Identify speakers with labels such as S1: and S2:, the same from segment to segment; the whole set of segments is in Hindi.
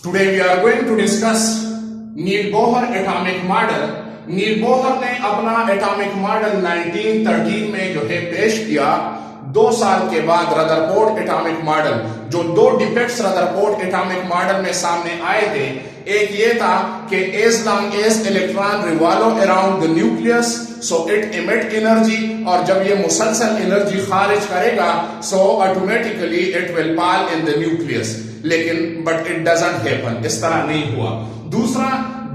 S1: Today we are going to discuss Niels Bohr atomic model. Niels Bohr ने अपना एटॉमिक मॉडल 1913 में जो है पेश किया। 2 साल के बाद रदरफोर्ड एटॉमिक मॉडल, जो 2 डिफेक्ट्स रदरफोर्ड एटॉमिक मॉडल में सामने आए थे, एक ये था कि as long as electron revolve around the nucleus so it emit energy, और जब ये मुसलसल एनर्जी खारिज करेगा so automatically it will fall in the nucleus. लेकिन बट इट डजंट हैपन, इस तरह नहीं हुआ। दूसरा,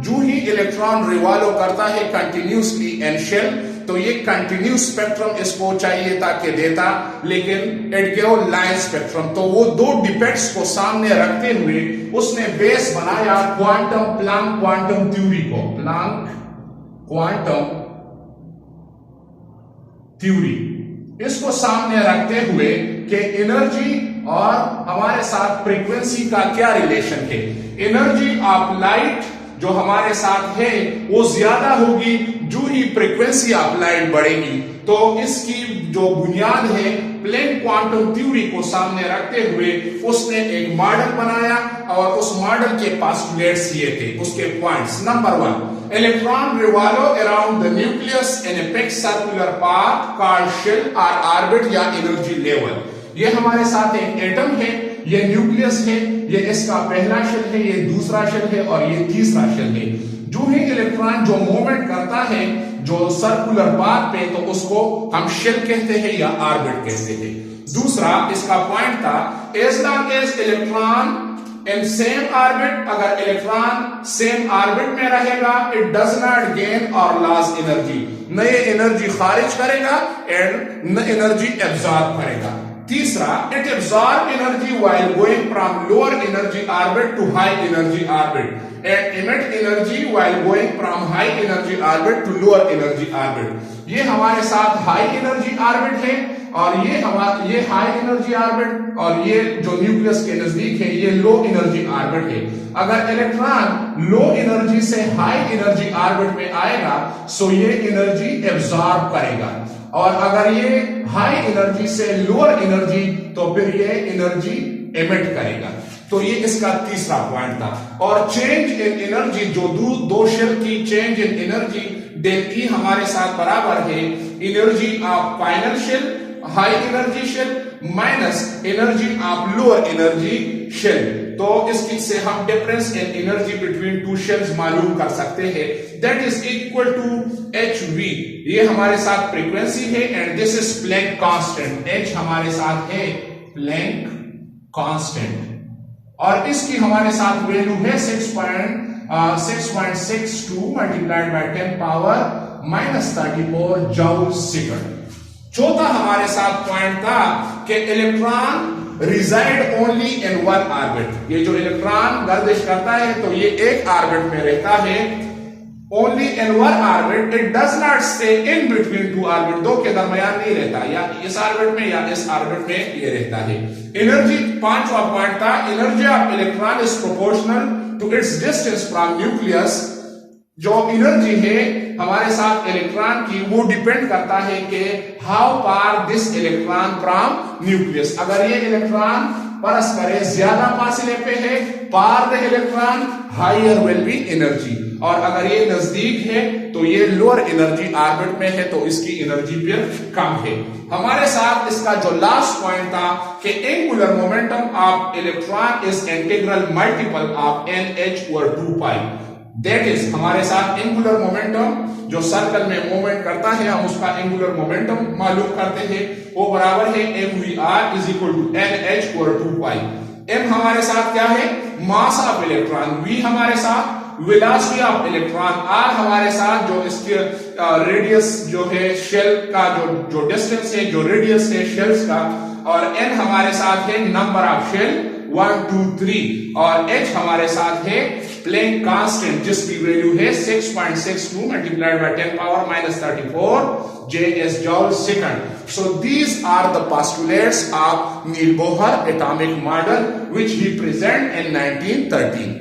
S1: जो ही इलेक्ट्रॉन रिवॉल्व करता है कंटिन्यूसली इन शेल, तो ये कंटिन्यूस स्पेक्ट्रम इसको चाहिए था कि देता, लेकिन इट गिव लाइन स्पेक्ट्रम। तो वो 2 डिफेक्ट्स को सामने रखते हुए उसने बेस बनाया प्लांक क्वांटम थ्योरी को। प्लांक क्वांटम थ्योरी इसको सामने रखते हुए कि एनर्जी और हमारे साथ फ्रीक्वेंसी का क्या रिलेशन है। एनर्जी ऑफ लाइट जो हमारे साथ है वो ज्यादा होगी जो ही फ्रीक्वेंसी ऑफ लाइट बढ़ेगी। तो इसकी जो बुनियाद है प्लैंक क्वांटम थ्योरी को सामने रखते हुए उसने एक मॉडल बनाया, और उस मॉडल के पोस्टुलेट्स ये थे, उसके points. Number 1, electron revolve around the nucleus in a fixed circular path called shell और ऑर्बिट या एनर्जी लेवल। ये हमारे साथ एक एटम है, ये न्यूक्लियस है, ये इसका पहला शेल है, ये दूसरा शेल है और ये तीसरा शेल है। जो ही इलेक्ट्रॉन जो मूवमेंट करता है जो सर्कुलर पाथ पे, तो उसको हम शेल कहते हैं या ऑर्बिट कहते हैं। दूसरा इसका पॉइंट था as long as electron in same orbit, अगर इलेक्ट्रॉन सेम ऑर्बिट में रहेगा इट डज नॉट गेन और लॉस एनर्जी, न ये एनर्जी खारिज करेगा एंड न एनर्जी एब्जॉर्ब करेगा। तीसरा, it absorb energy while going from lower energy orbit to high energy orbit and emit energy while going from high energy orbit to lower energy orbit. ये हमारे साथ हाई एनर्जी ऑर्बिट है, और ये हाई एनर्जी ऑर्बिट, और ये जो न्यूक्लियस के नजदीक है ये लो एनर्जी ऑर्बिट है। अगर इलेक्ट्रॉन लो एनर्जी से हाई एनर्जी ऑर्बिट में आएगा सो ये एनर्जी एब्जॉर्ब करेगा, और अगर ये हाई एनर्जी से लोअर एनर्जी तो फिर ये एनर्जी एमिट करेगा। तो ये इसका तीसरा पॉइंट था। और चेंज इन एनर्जी, जो 2 शेल की change in energy del E हमारे साथ बराबर है energy of final shell high energy shell minus energy of lower energy shell. तो इसकी से हम difference in energy between 2 shells मालूम कर सकते हैं, that is equal to hv। ये हमारे साथ फ्रीक्वेंसी है and this is Planck constant. h हमारे साथ है प्लैंक कांस्टेंट, और इसकी हमारे साथ वैल्यू है 6.62 multiplied by 10 power -34 joule second. चौथा हमारे साथ पॉइंट था कि electron resides only in 1 orbit. ये जो इलेक्ट्रॉन गर्दिश करता है तो ये एक ऑर्बिट में रहता है, only in 1 orbit, it does not stay in between 2 orbit, 2 के दरमियान नहीं रहता, या इस ऑर्बिट में या इस ऑर्बिट में ये रहता है। एनर्जी, 5वां पॉइंट था, energy of electron is proportional to its distance from nucleus. जो एनर्जी है हमारे साथ इलेक्ट्रॉन की वो डिपेंड करता है कि how far this electron from nucleus. अगर ये इलेक्ट्रॉन परस्पर ज्यादा फासले पे है, far the electron higher will be energy, और अगर ये नजदीक है तो ये लोअर एनर्जी ऑर्बिट में है तो इसकी एनर्जी फिर कम है। हमारे साथ इसका जो लास्ट पॉइंट था कि angular momentum of electron is integral multiple of nh/2π। That is हमारे साथ एंगुलर मोमेंटम जो सर्कल में मूवमेंट करता है, हम उसका एंगुलर मोमेंटम मालूम करते हैं, वो बराबर है mvr is equal to nh/2π। m हमारे साथ क्या है, मास ऑफ इलेक्ट्रॉन, v हमारे साथ वेलोसिटी ऑफ इलेक्ट्रॉन, r हमारे साथ जो इसके रेडियस जो है शेल का जो डिस्टेंस है, जो रेडियस है शेल्स का, और n हमारे साथ है नंबर ऑफ शेल 1 2 3, और h हमारे साथ है प्लैंक कांस्टेंट जिसकी वैल्यू है 6.62 multiplied by 10 power -34 J/s joule second. So these are the postulates of Neil Bohr atomic model which he presented in 1913.